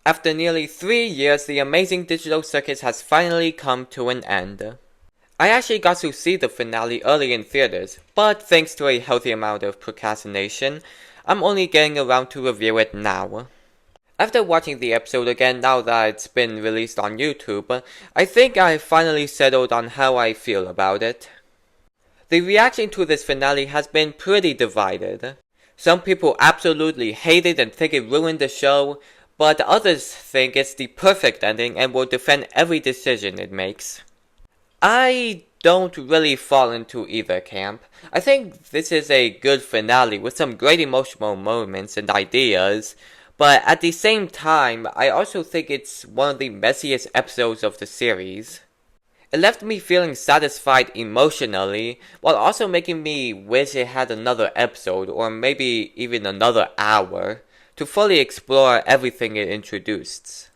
After nearly 3 years, the amazing digital circus has finally come to an end. I actually got to see the finale early in theaters, but thanks to a healthy amount of procrastination, I'm only getting around to review it now. After watching the episode again now that it's been released on YouTube, I think I finally settled on how I feel about it. The reaction to this finale has been pretty divided. Some people absolutely hate it and think it ruined the show, but others think it's the perfect ending and will defend every decision it makes. I don't really fall into either camp. I think this is a good finale with some great emotional moments and ideas, but at the same time, I also think it's one of the messiest episodes of the series. It left me feeling satisfied emotionally, while also making me wish it had another episode, or maybe even another hour, to fully explore everything it introduced.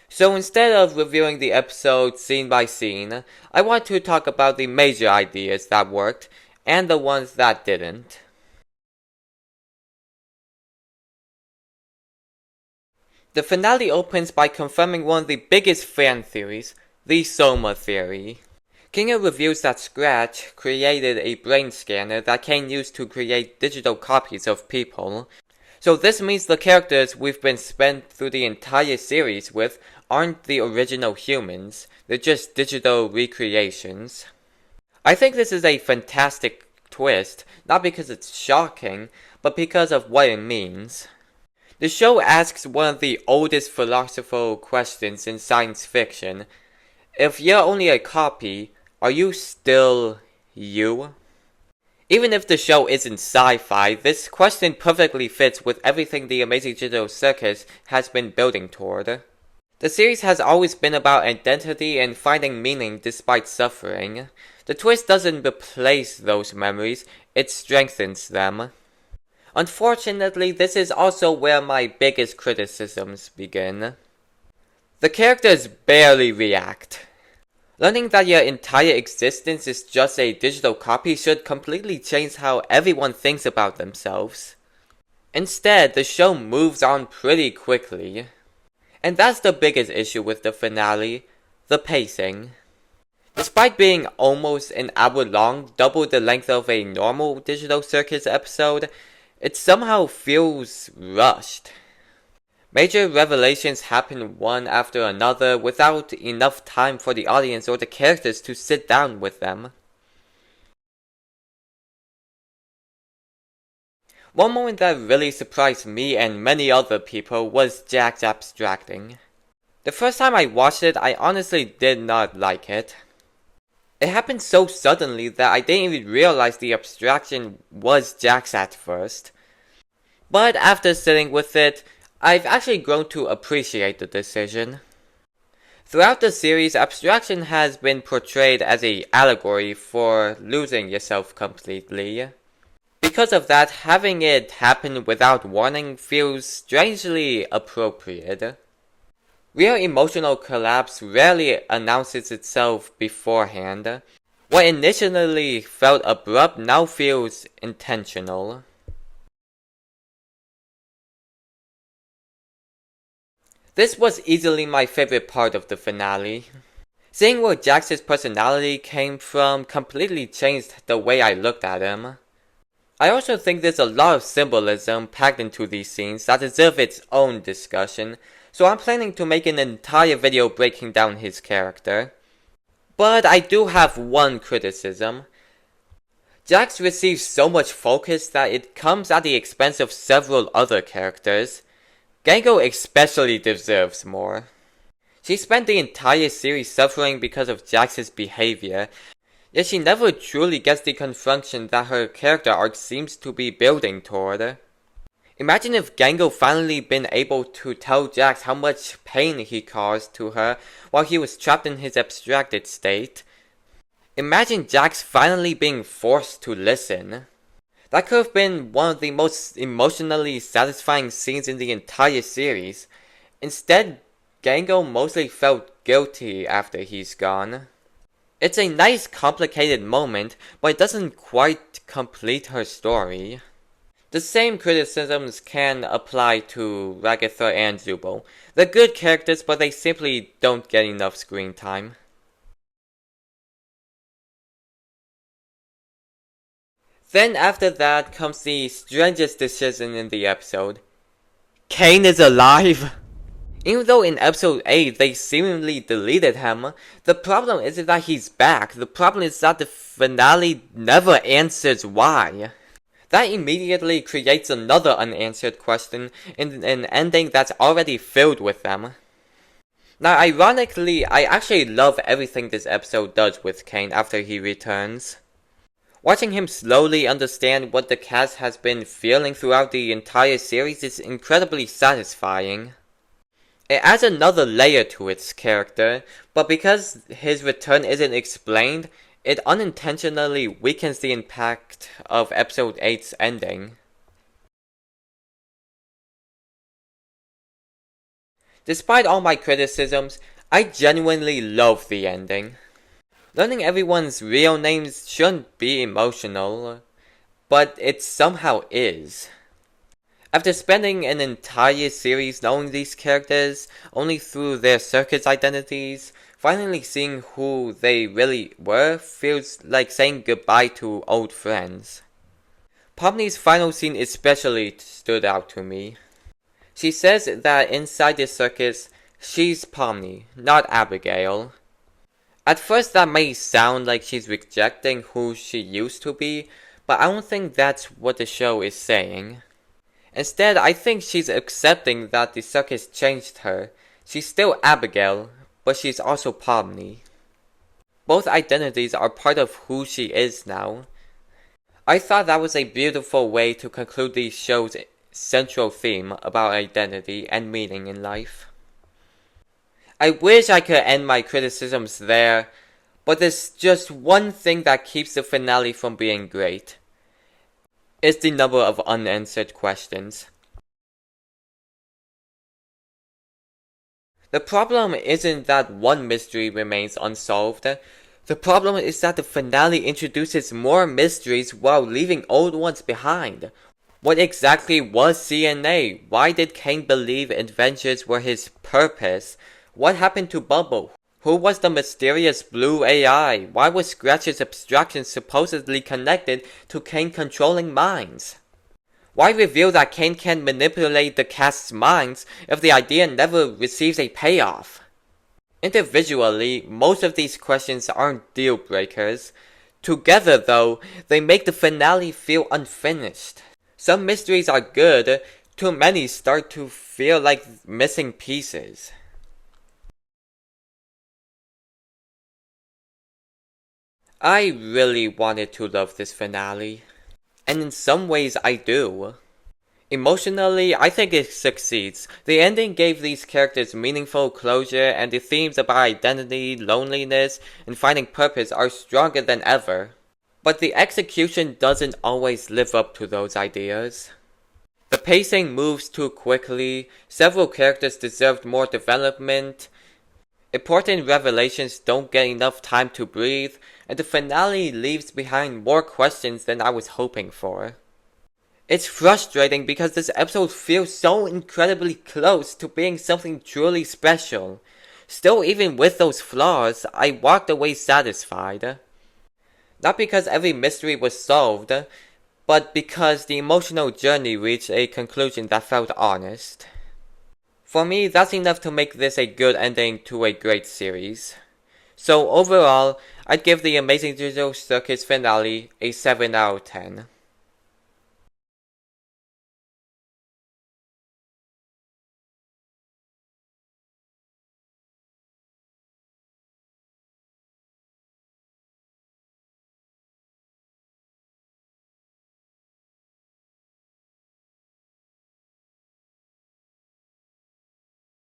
So instead of reviewing the episode scene by scene, I want to talk about the major ideas that worked, and the ones that didn't. The finale opens by confirming one of the biggest fan theories, the Soma theory. Kinga reveals that Scratch created a brain scanner that Kane used to create digital copies of people. So this means the characters we've been spent through the entire series with aren't the original humans, they're just digital recreations. I think this is a fantastic twist, not because it's shocking, but because of what it means. The show asks one of the oldest philosophical questions in science fiction. If you're only a copy, are you still you? Even if the show isn't sci-fi, this question perfectly fits with everything the Amazing Digital Circus has been building toward. The series has always been about identity and finding meaning despite suffering. The twist doesn't replace those memories, it strengthens them. Unfortunately, this is also where my biggest criticisms begin. The characters barely react. Learning that your entire existence is just a digital copy should completely change how everyone thinks about themselves. Instead, the show moves on pretty quickly. And that's the biggest issue with the finale, the pacing. Despite being almost an hour long, double the length of a normal Digital Circus episode, it somehow feels rushed. Major revelations happen one after another without enough time for the audience or the characters to sit down with them. One moment that really surprised me and many other people was Jack's abstracting. The first time I watched it, I honestly did not like it. It happened so suddenly that I didn't even realize the abstraction was Jack's at first. But after sitting with it, I've actually grown to appreciate the decision. Throughout the series, abstraction has been portrayed as an allegory for losing yourself completely. Because of that, having it happen without warning feels strangely appropriate. Real emotional collapse rarely announces itself beforehand. What initially felt abrupt now feels intentional. This was easily my favorite part of the finale. Seeing where Jax's personality came from completely changed the way I looked at him. I also think there's a lot of symbolism packed into these scenes that deserve its own discussion, so I'm planning to make an entire video breaking down his character. But I do have one criticism. Jax receives so much focus that it comes at the expense of several other characters. Gango especially deserves more. She spent the entire series suffering because of Jax's behavior, yet she never truly gets the confrontation that her character arc seems to be building toward. Imagine if Gango finally been able to tell Jax how much pain he caused to her while he was trapped in his abstracted state. Imagine Jax finally being forced to listen. That could have been one of the most emotionally satisfying scenes in the entire series. Instead, Gango mostly felt guilty after he's gone. It's a nice complicated moment, but it doesn't quite complete her story. The same criticisms can apply to Ragatha and Zubo. They're good characters, but they simply don't get enough screen time. Then after that comes the strangest decision in the episode. Kane is alive! Even though in episode 8 they seemingly deleted him, the problem isn't that he's back, the problem is that the finale never answers why. That immediately creates another unanswered question in an ending that's already filled with them. Now ironically, I actually love everything this episode does with Kane after he returns. Watching him slowly understand what the cast has been feeling throughout the entire series is incredibly satisfying. It adds another layer to its character, but because his return isn't explained, it unintentionally weakens the impact of episode 8's ending. Despite all my criticisms, I genuinely love the ending. Learning everyone's real names shouldn't be emotional, but it somehow is. After spending an entire series knowing these characters only through their circus identities, finally seeing who they really were feels like saying goodbye to old friends. Pomni's final scene especially stood out to me. She says that inside the circus, she's Pomni, not Abigail. At first that may sound like she's rejecting who she used to be, but I don't think that's what the show is saying. Instead, I think she's accepting that the circus changed her. She's still Abigail, but she's also Pomni. Both identities are part of who she is now. I thought that was a beautiful way to conclude the show's central theme about identity and meaning in life. I wish I could end my criticisms there, but there's just one thing that keeps the finale from being great. It's the number of unanswered questions. The problem isn't that one mystery remains unsolved. The problem is that the finale introduces more mysteries while leaving old ones behind. What exactly was CNA? Why did Kane believe adventures were his purpose? What happened to Bubble? Who was the mysterious blue AI? Why was Scratch's abstraction supposedly connected to Kane controlling minds? Why reveal that Kane can manipulate the cast's minds if the idea never receives a payoff? Individually, most of these questions aren't deal breakers. Together, though, they make the finale feel unfinished. Some mysteries are good, too many start to feel like missing pieces. I really wanted to love this finale, and in some ways I do. Emotionally, I think it succeeds. The ending gave these characters meaningful closure, and the themes about identity, loneliness, and finding purpose are stronger than ever. But the execution doesn't always live up to those ideas. The pacing moves too quickly, several characters deserved more development, important revelations don't get enough time to breathe, and the finale leaves behind more questions than I was hoping for. It's frustrating because this episode feels so incredibly close to being something truly special. Still, even with those flaws, I walked away satisfied. Not because every mystery was solved, but because the emotional journey reached a conclusion that felt honest. For me, that's enough to make this a good ending to a great series. So overall, I'd give the Amazing Digital Circus finale a 7 out of 10.